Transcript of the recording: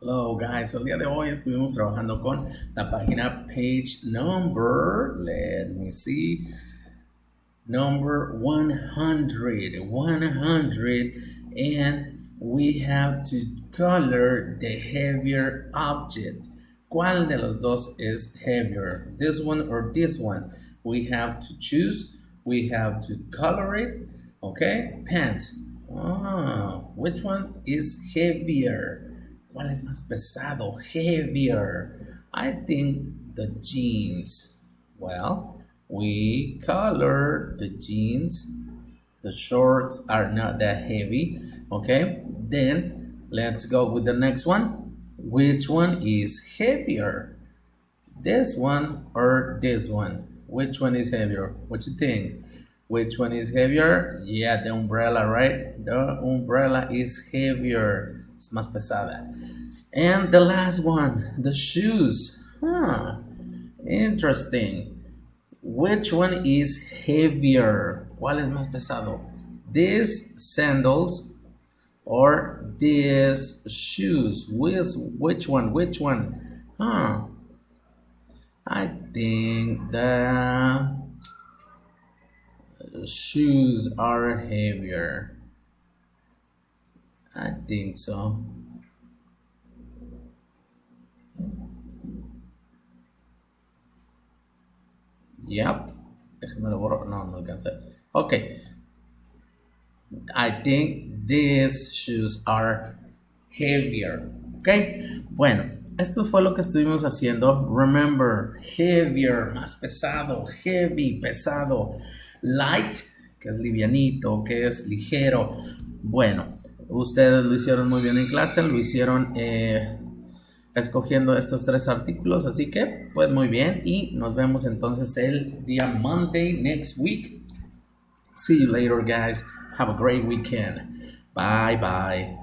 Hello guys, el día de hoy estuvimos trabajando con la página page number, let me see, number 100, and we have to color the heavier object. ¿Cuál de los dos is heavier? This one or this one? We have to choose, we have to color it, okay? Pants. Which one is heavier? ¿Cuál es más pesado? Heavier. I think the jeans. Well, we color the jeans. The shorts are not that heavy. Okay, then let's go with the next one. Which one is heavier? This one or this one? Which one is heavier? What you think? Which one is heavier? Yeah, the umbrella, right? The umbrella is heavier. Es más pesada. And the last one, the shoes. Interesting. Which one is heavier? ¿Cuál es más pesado? These sandals or these shoes? Which one? Which one? I think the shoes are heavier. I think so. Yep. Déjame lo borro. No, no alcancé. Okay. I think these shoes are heavier. Okay. Bueno, esto fue lo que estuvimos haciendo. Remember, heavier, más pesado, heavy, pesado, light, que es livianito, que es ligero. Bueno, ustedes lo hicieron muy bien en clase, lo hicieron escogiendo estos tres artículos, así que pues muy bien y nos vemos entonces el día Monday next week. See you later guys. Have a great weekend. Bye bye.